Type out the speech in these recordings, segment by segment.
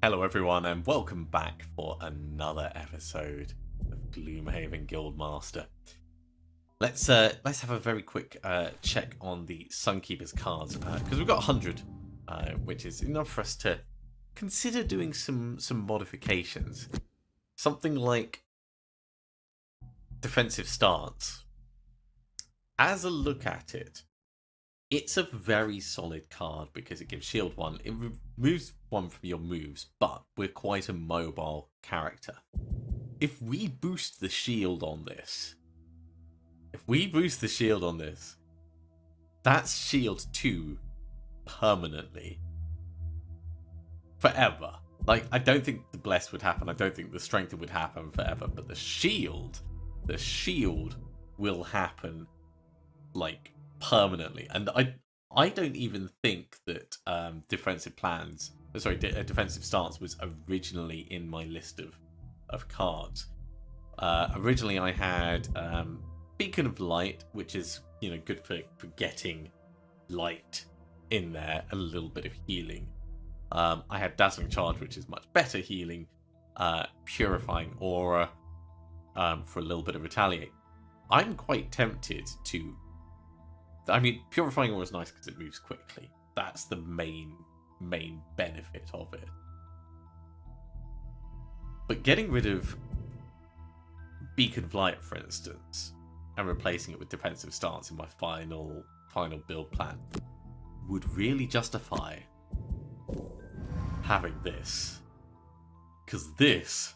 Hello everyone and welcome back for another episode of Gloomhaven Guildmaster. Let's have a very quick check on the Sunkeeper's cards because we've got 100, which is enough for us to consider doing some modifications. Something like defensive stance. As a look at it, it's a very solid card because it gives shield 1. It removes 1 from your moves, but we're quite a mobile character. If we boost the shield on this, that's shield 2 permanently. Forever. Like, I don't think the bless would happen. I don't think the strength would happen forever, but the shield will happen, like, permanently. And I don't even think that defensive stance was originally in my list of cards. Originally I had Beacon of Light, which is good for getting light in there, a little bit of healing. I had Dazzling Charge, which is much better healing, Purifying Aura for a little bit of retaliate. I'm quite tempted to Purifying Aura is nice because it moves quickly. That's the main benefit of it. But getting rid of Beacon of Light, for instance, and replacing it with defensive stance in my final build plan would really justify having this. Because this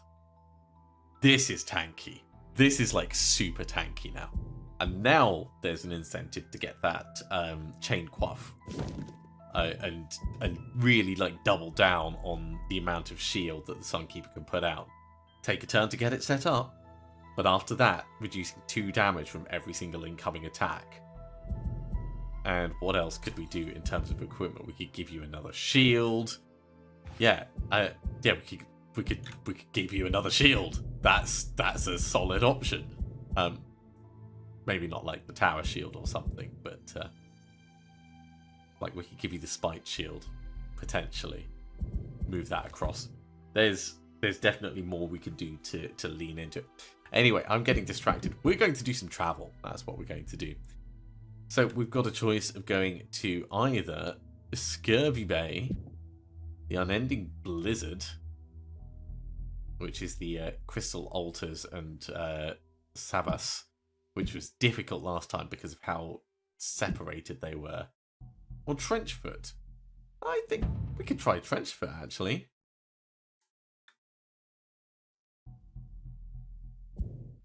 is tanky. This is like super tanky now. And now there's an incentive to get that chain quaff and really like double down on the amount of shield that the Sunkeeper can put out. Take a turn to get it set up, but after that, reducing 2 damage from every single incoming attack. And what else could we do in terms of equipment? We could give you another shield. We could give you another shield. That's a solid option. Maybe not like the tower shield or something, but like we could give you the spite shield, potentially. Move that across. There's definitely more we could do to lean into it. Anyway, I'm getting distracted. We're going to do some travel. That's what we're going to do. So we've got a choice of going to either Scurvy Bay, the Unending Blizzard, which is the Crystal Altars and Sabas, which was difficult last time because of how separated they were. Or Trenchfoot. I think we could try Trenchfoot, actually.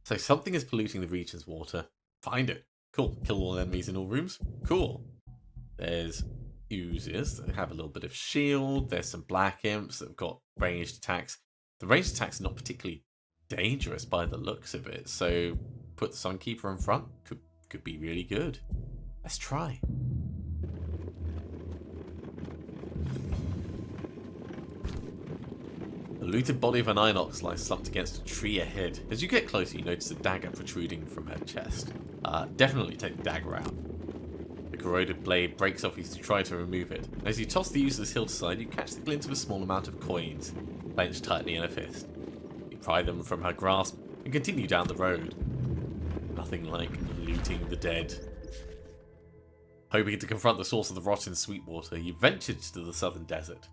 So something is polluting the region's water. Find it. Cool. Kill all enemies in all rooms. Cool. There's oozes that have a little bit of shield. There's some black imps that have got ranged attacks. The ranged attacks are not particularly dangerous by the looks of it, so put the Sunkeeper in front could be really good. Let's try. The looted body of an Inox lies slumped against a tree ahead. As you get closer, you notice a dagger protruding from her chest. Definitely take the dagger out. The corroded blade breaks off as you try to remove it. As you toss the useless hilt aside, you catch the glint of a small amount of coins, clenched tightly in a fist. You pry them from her grasp and continue down the road. Nothing like looting the dead. Hoping to confront the source of the rotten Sweetwater, you ventured to the southern desert.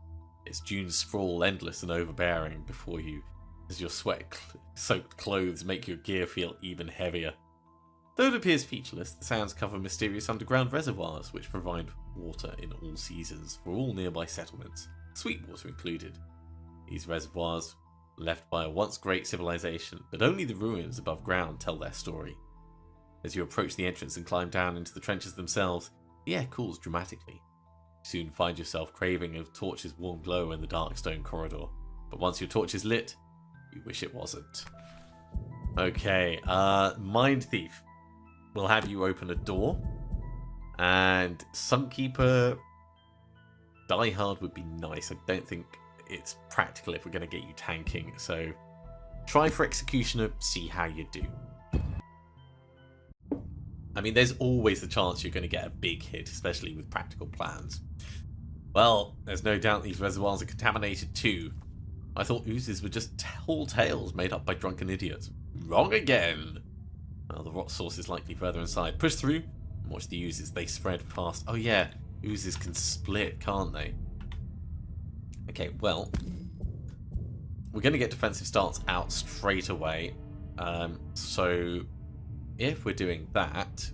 Its dunes sprawl endless and overbearing before you, as your sweat-soaked clothes make your gear feel even heavier. Though it appears featureless, the sands cover mysterious underground reservoirs which provide water in all seasons for all nearby settlements, Sweetwater included. These reservoirs, left by a once great civilization, but only the ruins above ground tell their story. As you approach the entrance and climb down into the trenches themselves, the air cools dramatically. You soon find yourself craving a torch's warm glow in the dark stone corridor, but once your torch is lit, you wish it wasn't. Okay, Mindthief will have you open a door, and Sunkeeper, Die Hard would be nice. I don't think it's practical if we're going to get you tanking, so try for Executioner, see how you do. I mean, there's always the chance you're going to get a big hit, especially with practical plans. Well, there's no doubt these reservoirs are contaminated too. I thought oozes were just tall tales made up by drunken idiots. Wrong again! Well, the rot source is likely further inside. Push through and watch the oozes. They spread fast. Oh yeah, oozes can split, can't they? Okay, well, we're going to get defensive stance out straight away. So if we're doing that,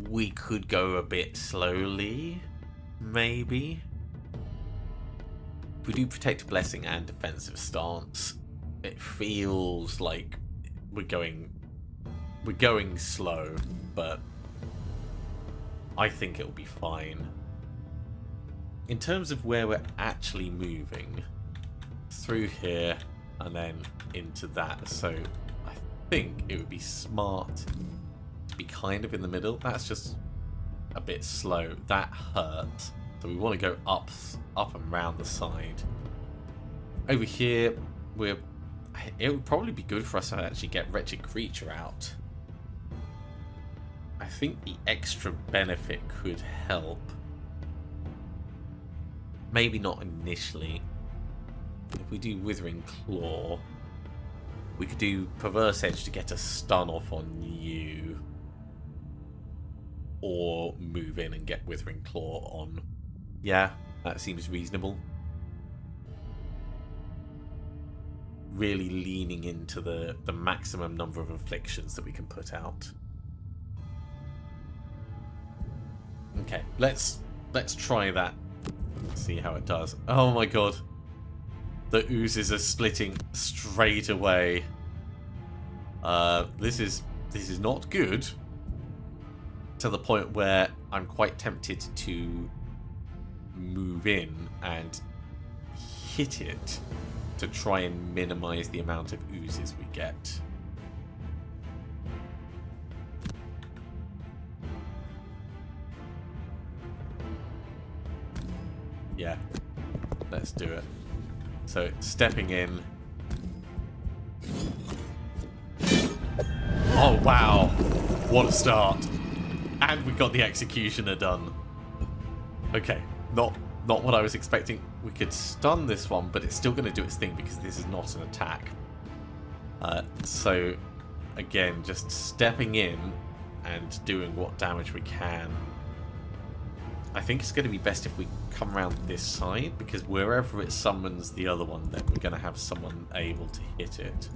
we could go a bit slowly, maybe. If we do protect blessing and defensive stance, it feels like we're going slow, but I think it'll be fine. In terms of where we're actually moving, through here and then into that, so I think it would be smart to be kind of in the middle. That's just a bit slow. That hurts. So we want to go up and round the side. Over here, it would probably be good for us to actually get Wretched Creature out. I think the extra benefit could help. Maybe not initially. If we do Withering Claw, we could do Perverse Edge to get a stun off on you. Or move in and get Withering Claw on. Yeah, that seems reasonable. Really leaning into the maximum number of afflictions that we can put out. Okay, let's try that. See how it does. Oh my god. The oozes are splitting straight away. This is not good. To the point where I'm quite tempted to move in and hit it to try and minimize the amount of oozes we get. Yeah, let's do it. So, stepping in. Oh, wow. What a start. And we got the Executioner done. Okay, not what I was expecting. We could stun this one, but it's still going to do its thing because this is not an attack. So, again, just stepping in and doing what damage we can. I think it's going to be best if we come around this side, because wherever it summons the other one, then we're going to have someone able to hit it.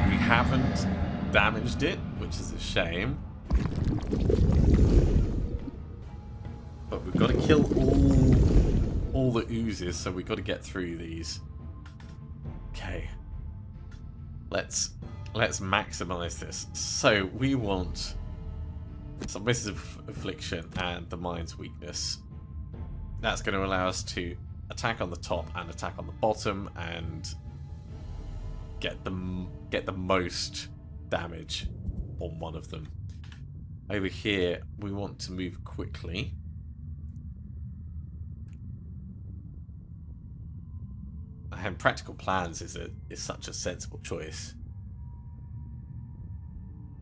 We haven't damaged it, which is a shame. But we've got to kill all the oozes, so we've got to get through these. Okay. Let's maximize this. So we want Submissive Affliction and the Mind's Weakness. That's going to allow us to attack on the top and attack on the bottom and get the most damage on one of them. Over here, we want to move quickly. And Practical Plans is such a sensible choice.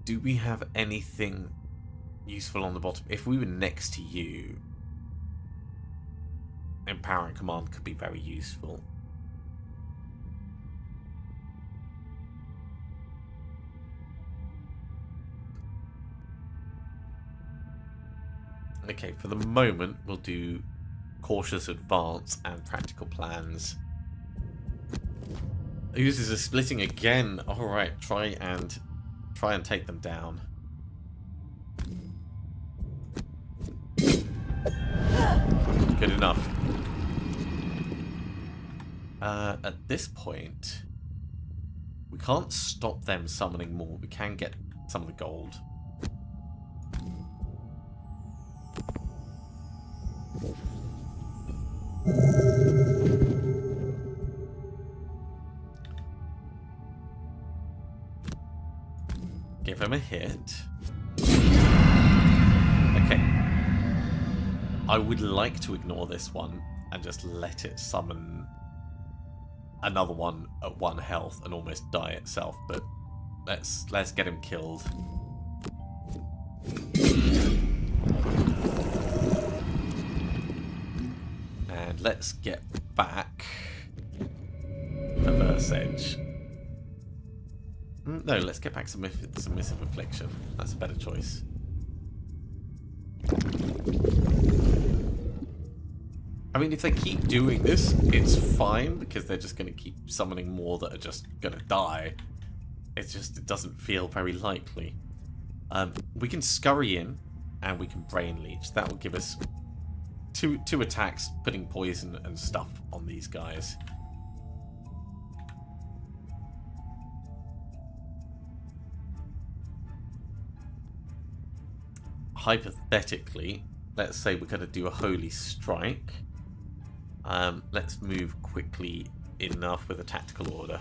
Do we have anything useful on the bottom? If we were next to you, Empowering Command could be very useful. Okay, for the moment, we'll do Cautious Advance and Practical Plans. Oozes are splitting again. Alright, try and take them down. Good enough. At this point, we can't stop them summoning more. We can get some of the gold. Give him a hit. Okay. I would like to ignore this one and just let it summon another one at 1 health and almost die itself, but let's get him killed. And let's get back Perverse Edge. No, let's get back Submissive Affliction. That's a better choice. I mean, if they keep doing this, it's fine, because they're just going to keep summoning more that are just going to die. It doesn't feel very likely. We can scurry in, and we can Brain Leech. That will give us two attacks, putting poison and stuff on these guys. Hypothetically, let's say we're going to do a Holy Strike. Let's move quickly enough with a tactical order.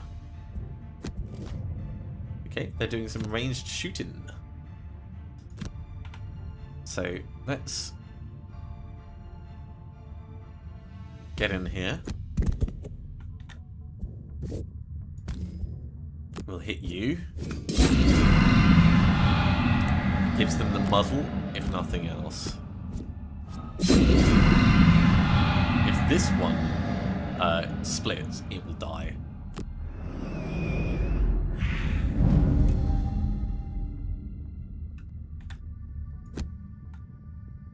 Okay, they're doing some ranged shooting. So let's get in here. We'll hit you. Gives them the muzzle, if nothing else. If this one splits, it will die.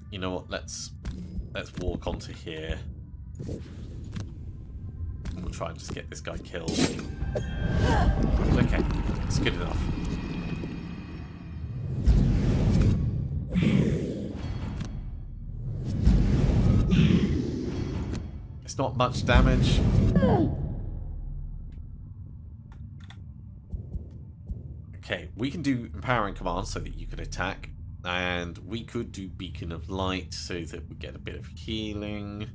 You know what? Let's walk onto here. And we'll try and just get this guy killed. Okay, it's good enough. It's not much damage. Okay, we can do Empowering Command so that you can attack. And we could do Beacon of Light so that we get a bit of healing.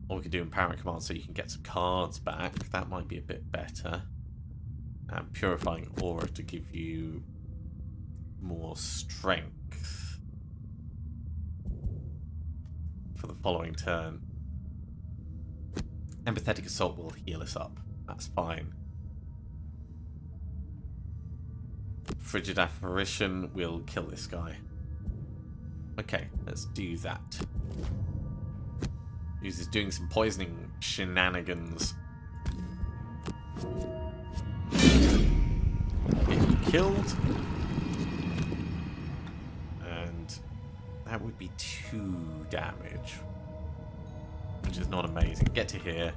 Or we could do Empowering Command so you can get some cards back. That might be a bit better. And Purifying Aura to give you more strength for the following turn. Empathetic Assault will heal us up. That's fine. Frigid Apparition will kill this guy. Okay, let's do that. He's doing some poisoning shenanigans. Get you killed. And that would be 2 damage, which is not amazing. Get to here.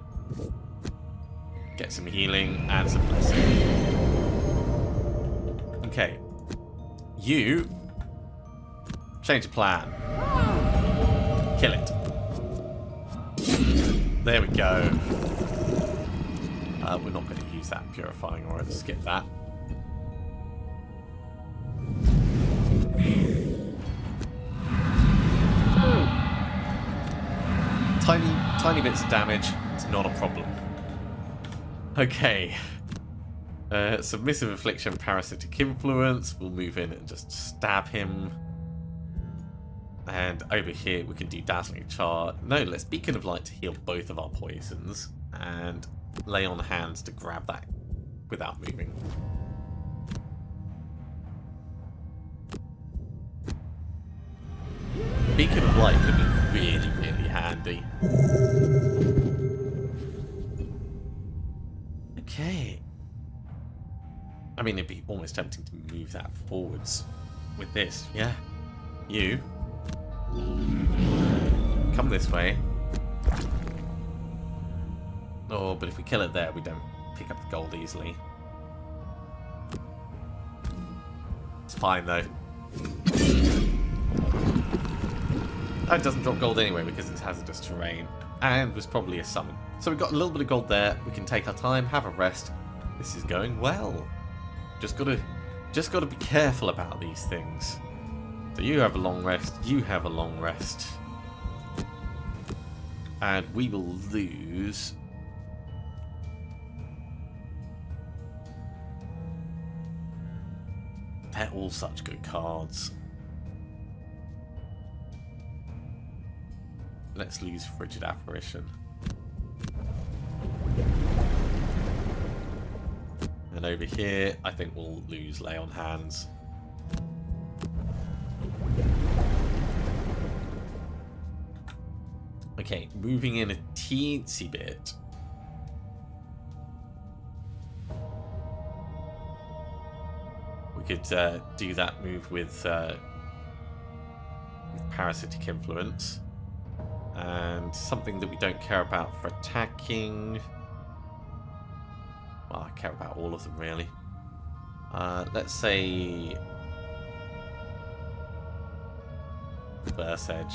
Get some healing and some blessing. Okay. You change of plan. Kill it. There we go. We're not going to use that Purifying Aura. Skip that. Tiny bits of damage. It's not a problem. Okay. Submissive Affliction, Parasitic Influence. We'll move in and just stab him. And over here we can do Dazzling Charge. No, let's Beacon of Light to heal both of our poisons. And Lay on Hands to grab that without moving. Beacon of Light could be really, really handy. Okay. I mean, it'd be almost tempting to move that forwards with this, yeah? You. Come this way. Oh, but if we kill it there, we don't pick up the gold easily. It's fine, though. Oh, it doesn't drop gold anyway because it's hazardous terrain. And was probably a summon. So we've got a little bit of gold there. We can take our time, have a rest. This is going well. Just gotta be careful about these things. So you have a long rest, you have a long rest. And we will lose... They're all such good cards. Let's lose Frigid Apparition. And over here, I think we'll lose lay on hands. Okay, moving in a teensy bit. We could do that move with parasitic influence. And something that we don't care about for attacking. Well, I care about all of them, really. Let's say Burst Edge.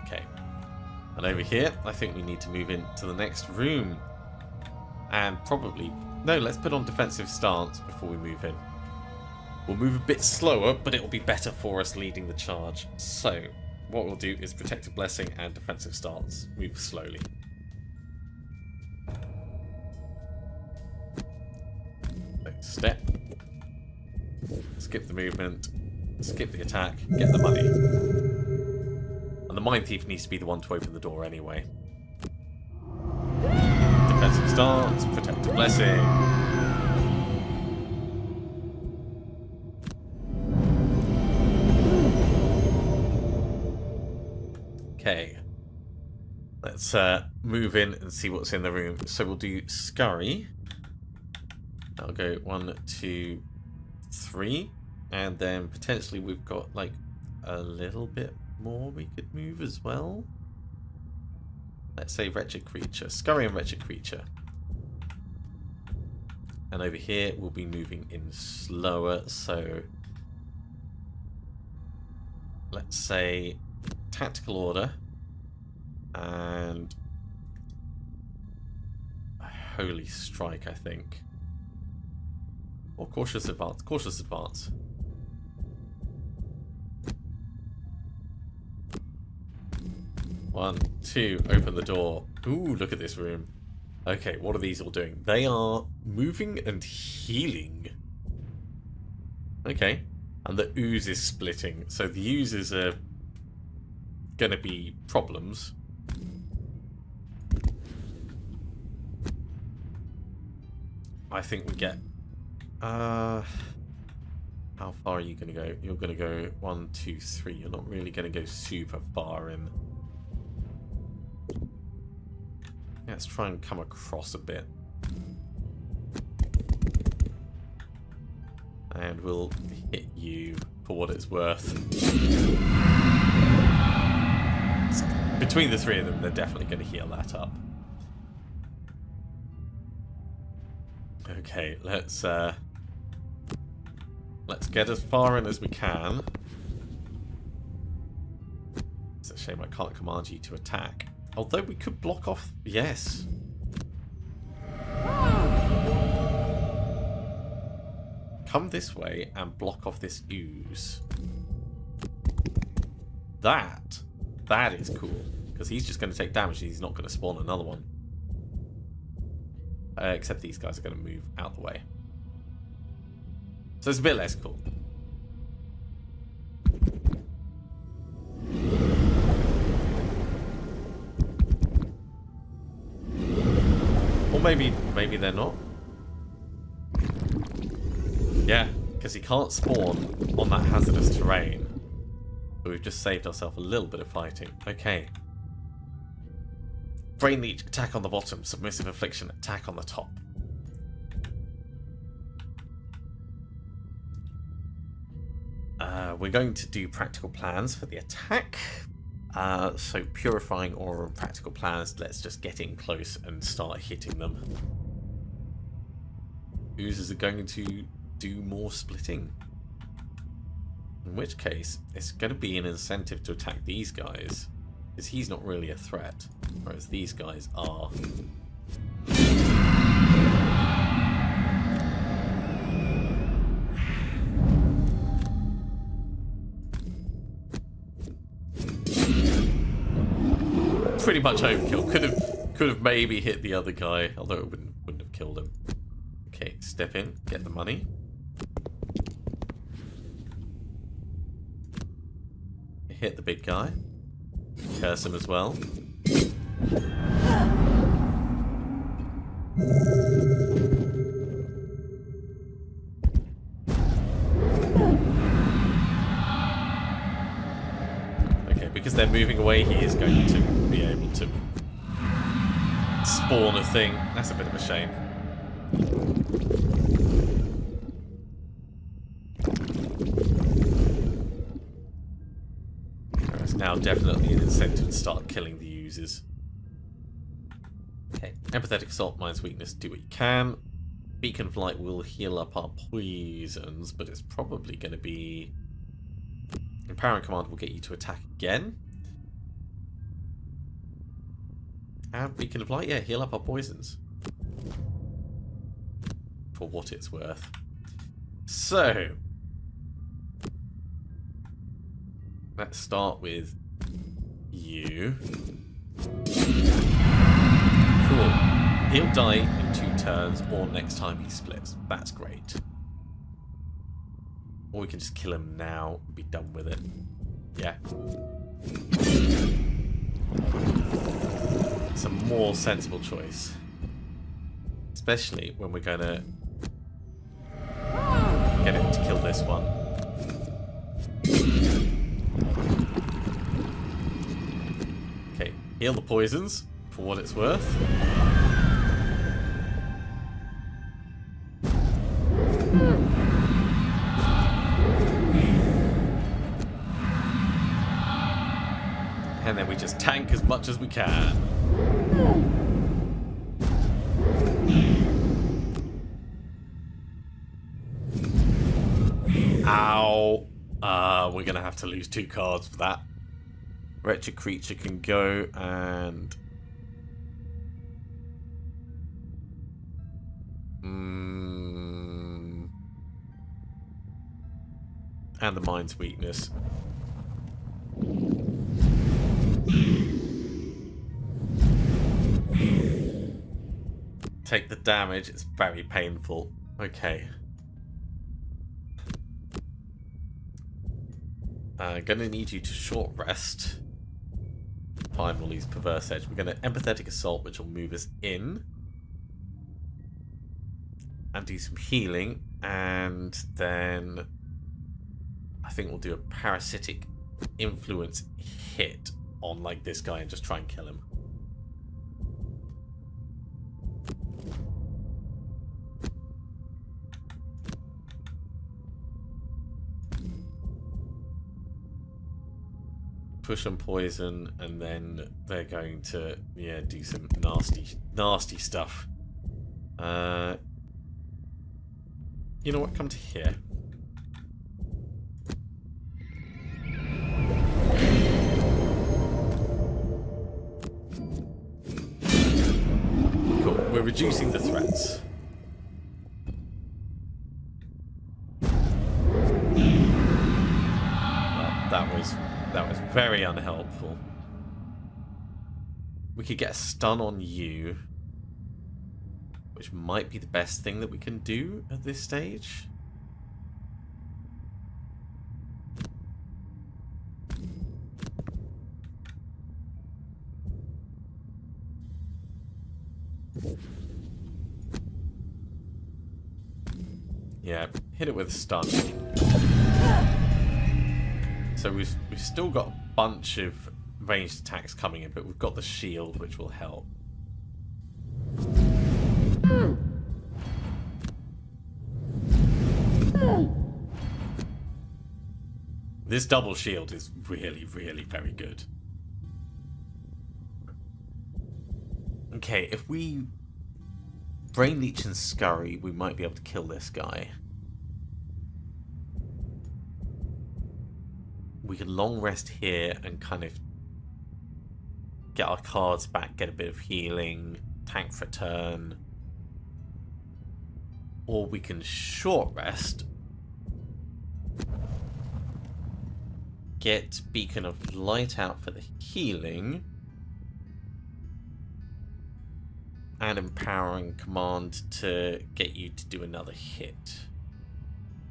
Okay. And over here, I think we need to move into the next room. And probably... No, let's put on defensive stance before we move in. We'll move a bit slower, but it will be better for us leading the charge. So, what we'll do is Protective Blessing and defensive stance. Move slowly. Step. Skip the movement. Skip the attack. Get the money. And the Mindthief needs to be the one to open the door anyway. Defensive stance. Protective Blessing. Okay. Let's move in and see what's in the room. So we'll do Scurry. I'll go 1, 2, 3, and then potentially we've got like a little bit more we could move as well. Let's say Wretched Creature, Scurry and Wretched Creature. And over here we'll be moving in slower, so let's say Tactical Order and Holy Strike, I think. Or Cautious Advance. Cautious Advance. One, two, open the door. Ooh, look at this room. Okay, what are these all doing? They are moving and healing. Okay. And the ooze is splitting. So the oozes are going to be problems. I think we get... how far are you going to go? You're going to go 1, 2, 3. You're not really going to go super far in. Let's try and come across a bit. And we'll hit you for what it's worth. Between the three of them, they're definitely going to heal that up. Okay, let's get as far in as we can. It's a shame I can't command you to attack. Although we could block off... Yes. Come this way and block off this ooze. That is cool. Because he's just going to take damage and he's not going to spawn another one. Except these guys are going to move out the way. So it's a bit less cool. Or maybe they're not. Yeah, because he can't spawn on that hazardous terrain. But we've just saved ourselves a little bit of fighting. Okay. Brain Leech, attack on the bottom. Submissive Affliction, attack on the top. We're going to do practical plans for the attack. So Purifying Aura and practical plans. Let's just get in close and start hitting them. Oozes are going to do more splitting. In which case, it's going to be an incentive to attack these guys. Because he's not really a threat. Whereas these guys are. Pretty much overkill. Could have maybe hit the other guy, although it wouldn't have killed him. Okay, step in, get the money. Hit the big guy. Curse him as well. Okay, because they're moving away, he is going to be able to spawn a thing. That's a bit of a shame. There's now definitely an incentive to start killing the users. Okay, empathetic assault, mine's weakness, do what you can. Beacon of Light will heal up our poisons, but it's probably going to be... Empowering Command will get you to attack again. And Beacon of Light, yeah, heal up our poisons. For what it's worth. So... let's start with you. Cool. He'll die in 2 turns or next time he splits. That's great. Or we can just kill him now and be done with it. Yeah. It's a more sensible choice. Especially when we're going to get him to kill this one. Okay, heal the poisons for what it's worth. And then we just tank as much as we can. Ow. We're going to have to lose 2 cards for that. Wretched creature can go and... and the mind's weakness. Take the damage, it's very painful. Okay. Gonna need you to short rest. Fine, we'll use Perverse Edge. We're gonna Empathetic Assault, which will move us in. And do some healing. And then I think we'll do a Parasitic Influence hit on like this guy and just try and kill him. Push and poison, and then they're going to, yeah, do some nasty stuff. You know what? Come to here. Cool. We're reducing the threats. That was very unhelpful. We could get a stun on you, which might be the best thing that we can do at this stage. Yeah, hit it with a stun. So we've still got a bunch of ranged attacks coming in, but we've got the shield, which will help. This double shield is really, really very good. Okay, if we Brain Leech and Scurry, we might be able to kill this guy. We can long rest here and kind of get our cards back, get a bit of healing, tank for a turn. Or we can short rest, get Beacon of Light out for the healing, and Empowering Command to get you to do another hit,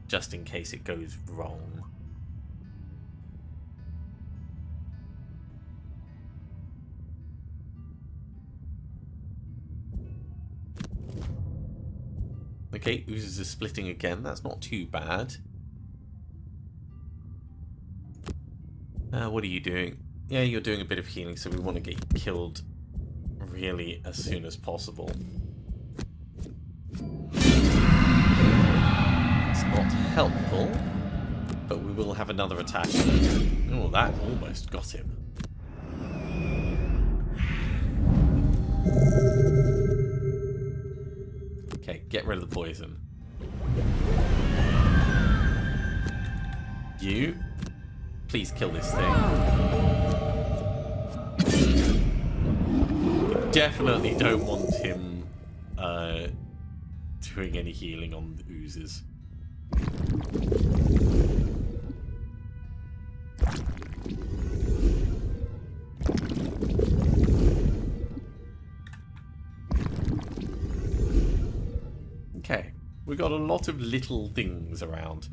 just in case it goes wrong. Okay, oozes are splitting again. That's not too bad. What are you doing? Yeah, you're doing a bit of healing, so we want to get you killed really as soon as possible. It's not helpful, but we will have another attack. Oh, that almost got him. Okay, get rid of the poison. You, please kill this thing. We definitely don't want him doing any healing on the oozes. Okay, we've got a lot of little things around.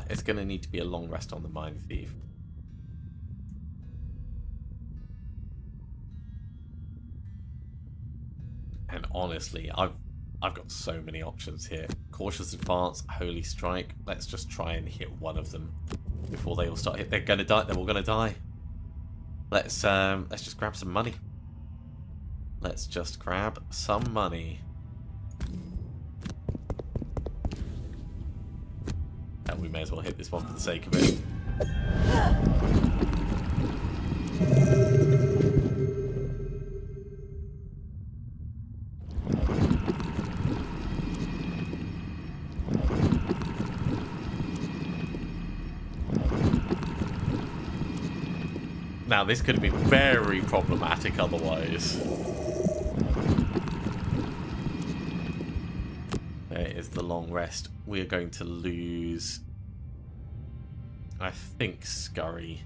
It's going to need to be a long rest on the Mindthief. And honestly, I've got so many options here. Cautious Advance, Holy Strike. Let's just try and hit one of them before they all start hit. They're gonna die. They're all gonna die. Let's just grab some money. Let's just grab some money. And we may as well hit this one for the sake of it. Now, this could have been very problematic otherwise. There is the long rest. We are going to lose, I think, Scurry.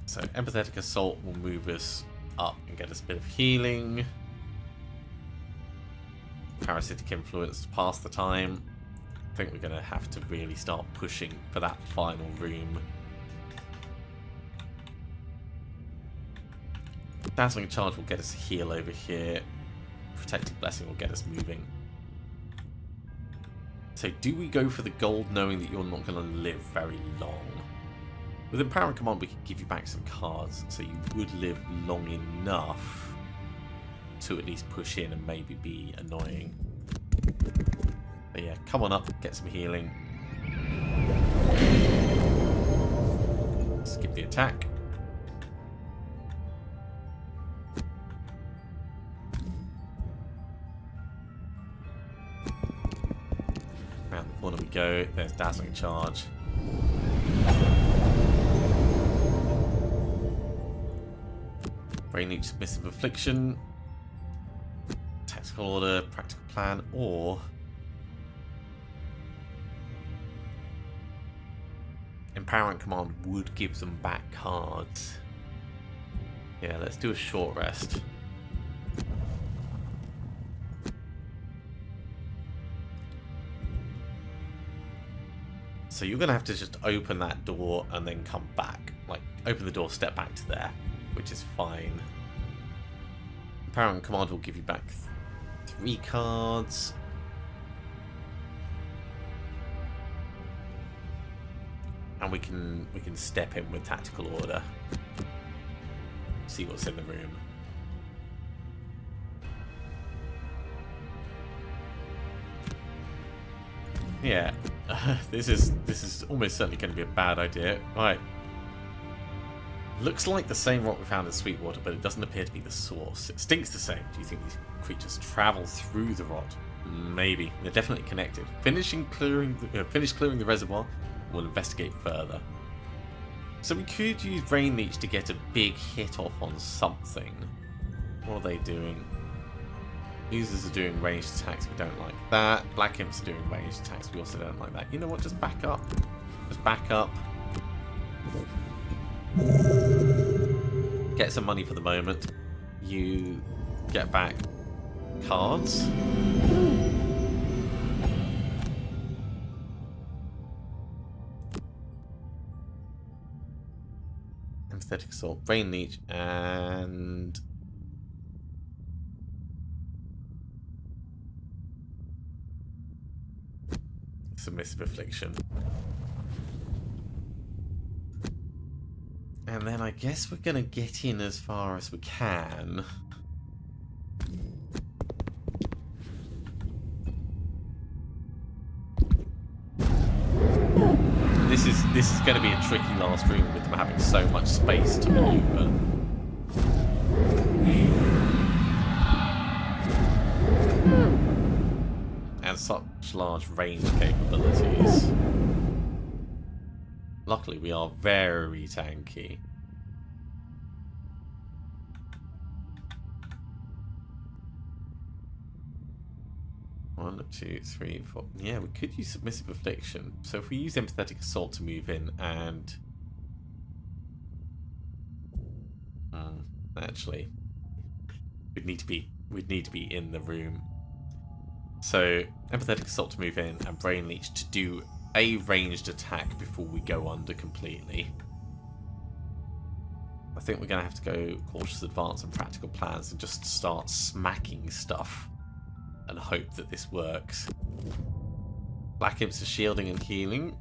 So, Empathetic Assault will move us up and get us a bit of healing. Parasitic Influence to pass the time. I think we're going to have to really start pushing for that final room. Dazzling Charge will get us a heal over here. Protecting Blessing will get us moving. So do we go for the gold knowing that you're not going to live very long? With Empowering Command we can give you back some cards, so you would live long enough to at least push in and maybe be annoying. But yeah, come on up, get some healing. Skip the attack. Around the corner we go, there's Dazzling Charge. Brain Leech, Submissive Affliction. Tactical Order, Practical Plan, or Empowering Command would give them back cards. Yeah, let's do a short rest. So you're going to have to just open that door and then come back. Like, open the door, step back to there, which is fine. Empowering Command will give you back 3 cards. And we can step in with Tactical Order. See what's in the room. Yeah, this is almost certainly going to be a bad idea. Right. Looks like the same rock we found in Sweetwater, but it doesn't appear to be the source. It stinks the same. Do you think these creatures travel through the rot? Maybe. They're definitely connected. Finish clearing the reservoir. We'll investigate further. So we could use Brain Leech to get a big hit off on something. What are they doing? Users are doing ranged attacks. We don't like that. Black Imps are doing ranged attacks. We also don't like that. You know what? Just back up. Just back up. Get some money for the moment. You get back cards. empathetic assault, brain leech, and submissive affliction. And then I guess we're gonna get in as far as we can. This is going to be a tricky last room with them having so much space to maneuver. And such large range capabilities. Luckily, we are very tanky. One, two, three, four. Yeah, we could use submissive affliction. So if we use empathetic assault to move in, and actually, we'd need to be in the room. So empathetic assault to move in, and brain leech to do a ranged attack before we go under completely. I think we're going to have to go cautious advance and practical plans and just start smacking stuff. And hope that this works. Black Imps are shielding and healing.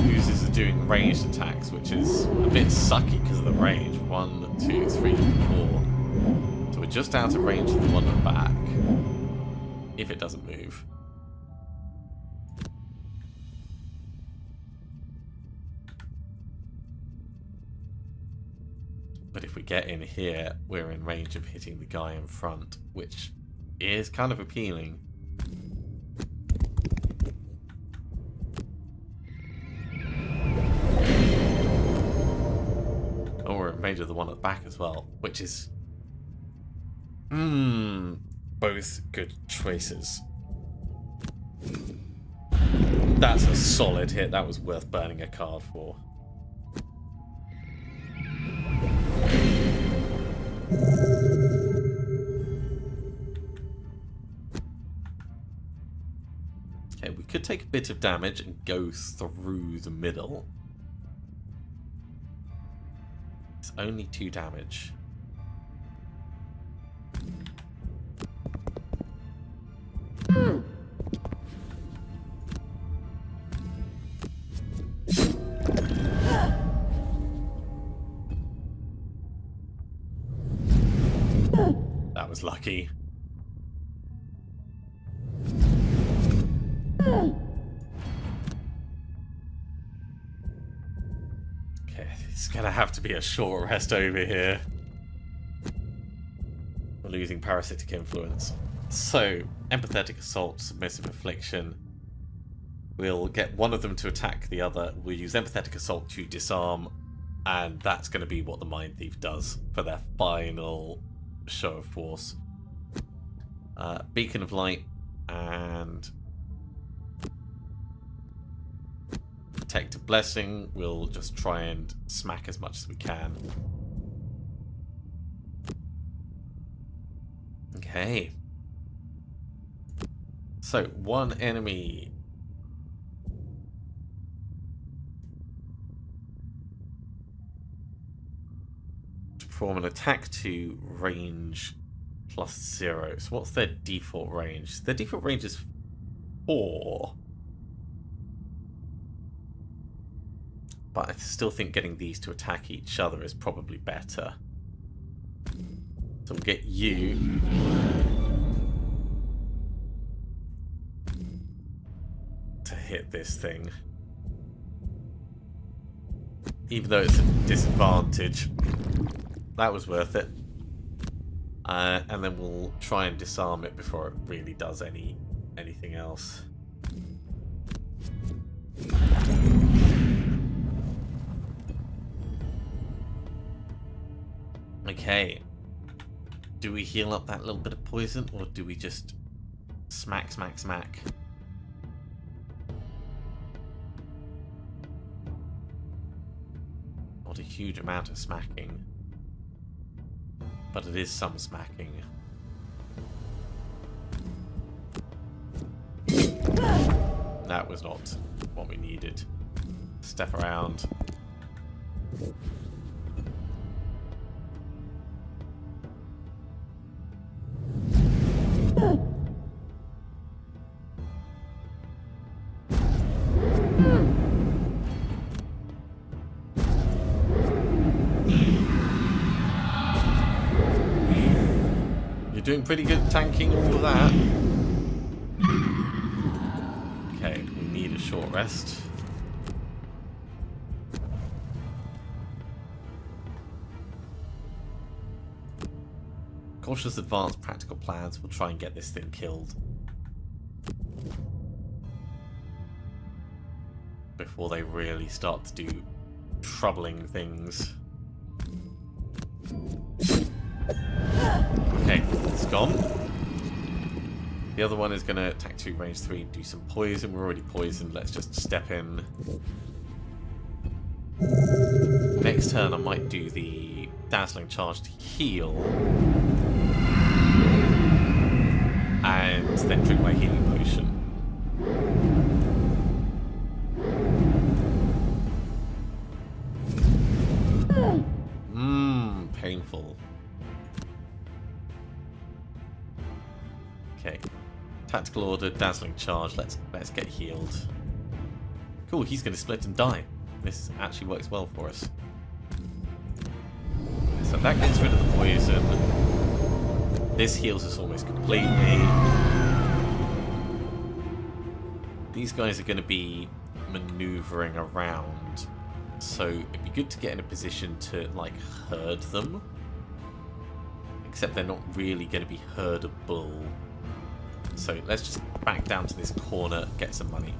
Users are doing ranged attacks, which is a bit sucky because of the range. 1, 2, 3, 4. So we're just out of range of the one at the back. If it doesn't move. But if we get in here, we're in range of hitting the guy in front, which is kind of appealing. Oh, we're in range of the one at the back as well, which is... both good choices. That's a solid hit. That was worth burning a card for. Okay, we could take a bit of damage and go through the middle. It's only 2 damage. That was lucky. Okay, it's gonna have to be a short rest over here. We're losing parasitic influence. So, empathetic assault, submissive affliction. We'll get one of them to attack the other. We'll use empathetic assault to disarm, and that's going to be what the Mindthief does for their final show of force. Beacon of light and protective blessing. We'll just try and smack as much as we can. Okay. So, one enemy. To perform an attack to range +0. So what's their default range? Their default range is 4. But I still think getting these to attack each other is probably better. So we'll get you to hit this thing. Even though it's a disadvantage. That was worth it. And then we'll try and disarm it before it really does anything else. Okay. Do we heal up that little bit of poison, or do we just smack, smack, smack? Not a huge amount of smacking. But it is some smacking. That was not what we needed. Step around. Doing pretty good tanking all of that. Okay, we need a short rest. Cautious advanced practical plans will try and get this thing killed before they really start to do troubling things. Okay, it's gone. The other one is going to attack 2, range 3, and do some poison. We're already poisoned. Let's just step in. Next turn, I might do the dazzling charge to heal. And then drink my healing potion. Painful. Okay. Tactical order, dazzling charge. Let's get healed. Cool, he's going to split and die. This actually works well for us. So that gets rid of the poison. This heals us almost completely. These guys are going to be maneuvering around. So it'd be good to get in a position to, like, herd them. Except they're not really going to be herdable. So let's just back down to this corner, get some money.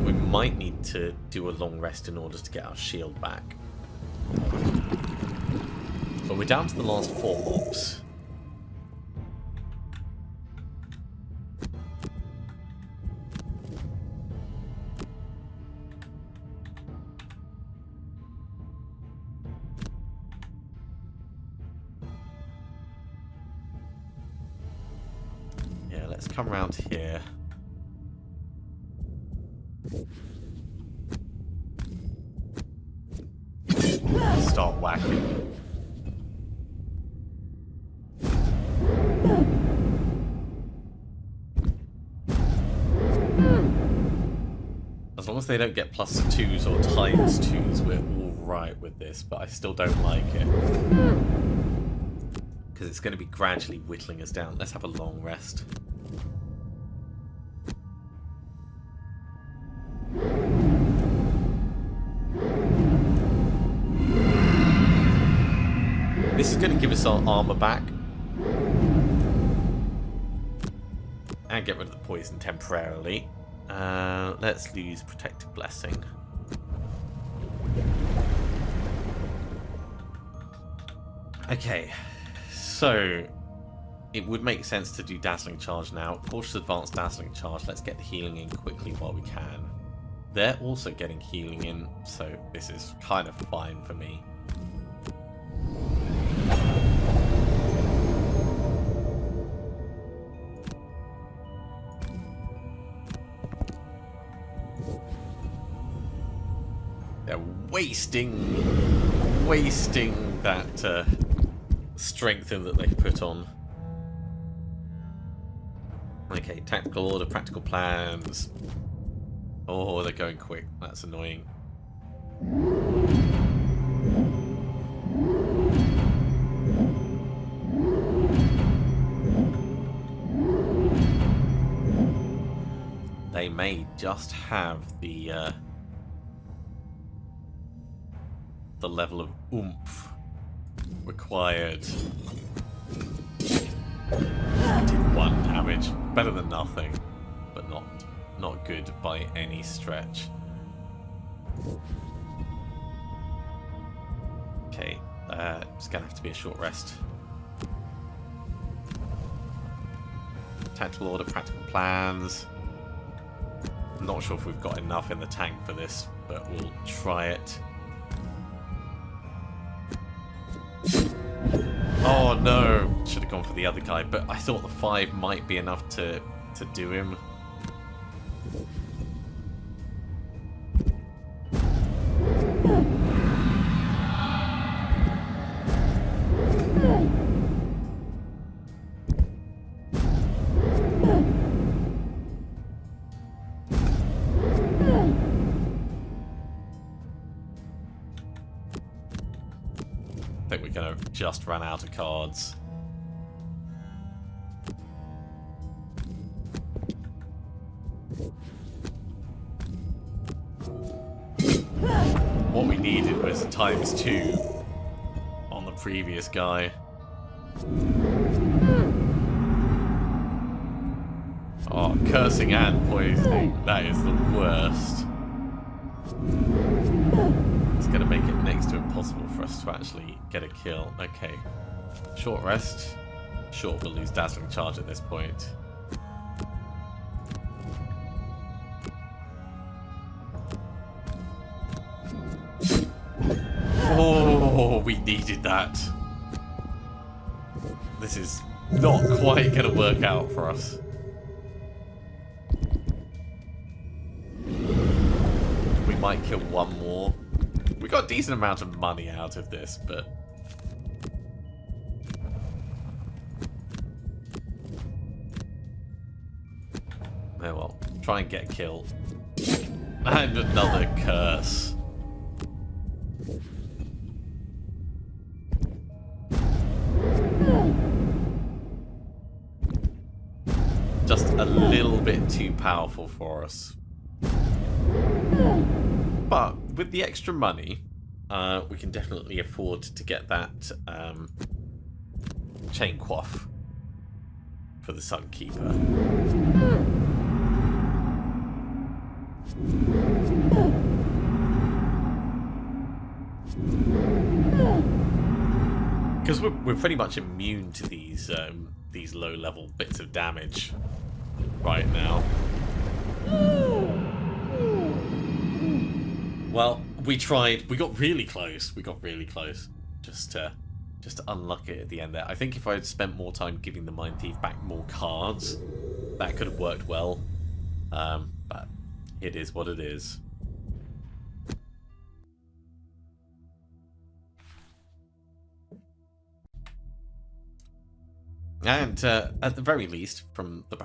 We might need to do a long rest in order to get our shield back. But we're down to the last 4 mobs. Let's come around here. Start whacking. As long as they don't get +2s or ×2s, we're alright with this, but I still don't like it. Because it's going to be gradually whittling us down. Let's have a long rest. This is going to give us our armor back. And get rid of the poison temporarily. Let's lose Protective Blessing. Okay, so it would make sense to do Dazzling Charge now. Cautious Advanced Dazzling Charge. Let's get the healing in quickly while we can. They're also getting healing in, so this is kind of fine for me. They're wasting that strength in that they put on. Okay, tactical order, practical plans. Oh, they're going quick. That's annoying. They may just have the level of oomph required. I did 1 damage. Better than nothing, but not good by any stretch. Okay, it's gonna have to be a short rest. Tactical order, practical plans. I'm not sure if we've got enough in the tank for this, but we'll try it. Oh no! Should have gone for the other guy, but I thought the 5 might be enough to do him. I think we're going to just run out of cards. What we needed was ×2 on the previous guy. Oh, cursing and poisoning. That is the worst. It's going to make it next to impossible for us to actually get a kill. Okay. Short rest. Sure, we'll lose Dazzling Charge at this point. Oh, we needed that. This is not quite going to work out for us. We might kill one more. We got a decent amount of money out of this, but... oh well. Try and get a kill. And another curse. Just a little bit too powerful for us. But with the extra money, we can definitely afford to get that chain quaff for the Sunkeeper. Because we're pretty much immune to these low-level bits of damage right now. Well, we tried. We got really close. Just to unluck it at the end there. I think if I had spent more time giving the Mindthief back more cards, that could have worked well. But it is what it is. And at the very least, from the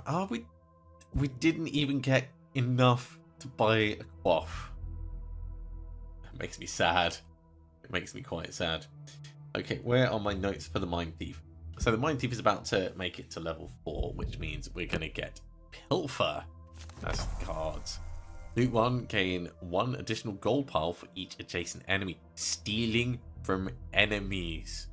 we didn't even get enough to buy a quaff. It makes me sad. It makes me quite sad. Okay, where are my notes for the Mindthief? So the Mindthief is about to make it to level 4, which means we're going to get Pilfer as the cards. Loot 1, gain 1 additional gold pile for each adjacent enemy. Stealing from enemies.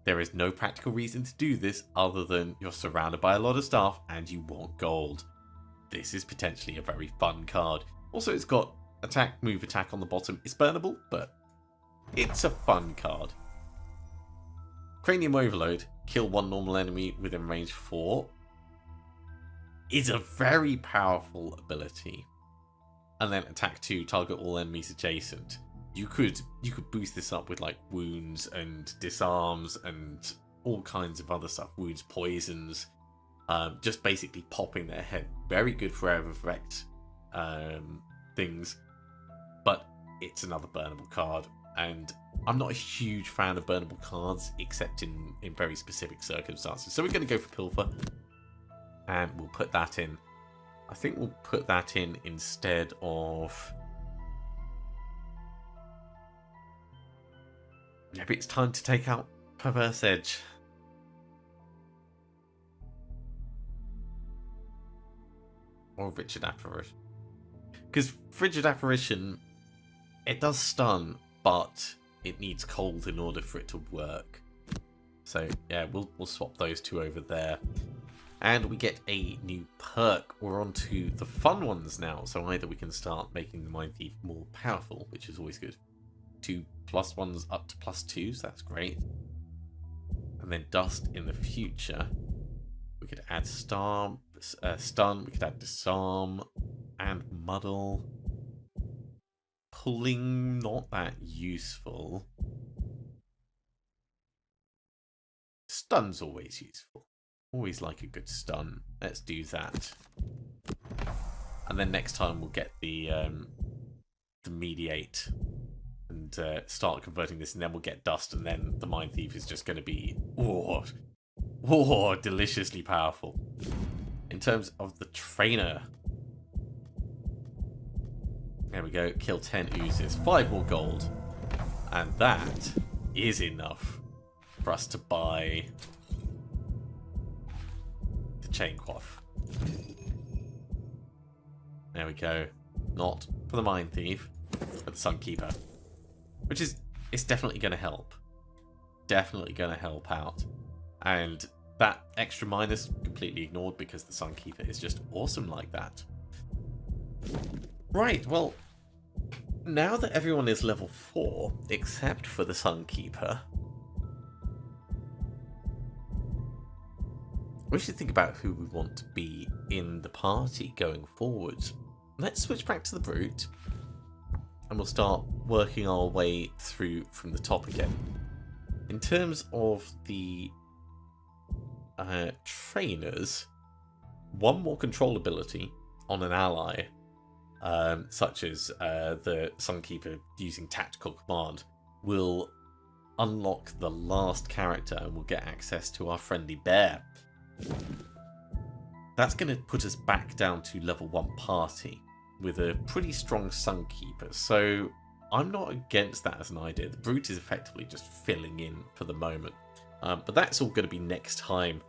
There is no practical reason to do this other than you're surrounded by a lot of stuff and you want gold. This is potentially a very fun card. Also, it's got attack, move, attack on the bottom. It's burnable, but it's a fun card. Cranium Overload, kill 1 normal enemy within range 4, is a very powerful ability. And then attack 2, target all enemies adjacent. You could boost this up with like wounds and disarms and all kinds of other stuff. Wounds, poisons, just basically popping their head. Very good for air effect things, but it's another burnable card. And I'm not a huge fan of burnable cards, except in very specific circumstances. So we're going to go for Pilfer, and we'll put that in. I think we'll put that in instead of... maybe it's time to take out Perverse Edge. Or Frigid Apparition. Because Frigid Apparition, it does stun, but it needs cold in order for it to work. So yeah, we'll swap those two over there. And we get a new perk. We're on to the fun ones now. So either we can start making the Mindthief more powerful, which is always good. 2 +1s up to +2s, that's great. And then Dust in the future. We could add stun, we could add Disarm and Muddle. Pulling, not that useful. Stun's always useful. Always like a good stun. Let's do that. And then next time we'll get the mediate and start converting this, and then we'll get dust, and then the Mindthief is just going to be deliciously powerful. In terms of the trainer, there we go. Kill 10 oozes, 5 more gold, and that is enough for us to buy the chain coif. There we go. Not for the Mindthief, but the Sunkeeper. Which is, it's definitely going to help. Definitely going to help out. And that extra minus completely ignored because the Sunkeeper is just awesome like that. Right, well, now that everyone is level 4, except for the Sunkeeper, we should think about who we want to be in the party going forward. Let's switch back to the Brute, and we'll start working our way through from the top again. In terms of the trainers, one more control ability on an ally, such as the Sunkeeper using tactical command, will unlock the last character and we'll get access to our friendly bear. That's going to put us back down to level 1 party with a pretty strong Sunkeeper, so I'm not against that as an idea. The Brute is effectively just filling in for the moment. But that's all going to be next time.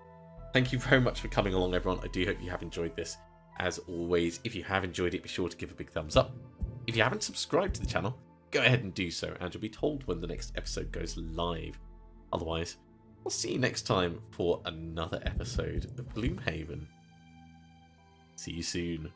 Thank you very much for coming along, everyone. I do hope you have enjoyed this. As always, if you have enjoyed it, be sure to give a big thumbs up. If you haven't subscribed to the channel, go ahead and do so, and you'll be told when the next episode goes live. Otherwise, I'll see you next time for another episode of Gloomhaven. See you soon.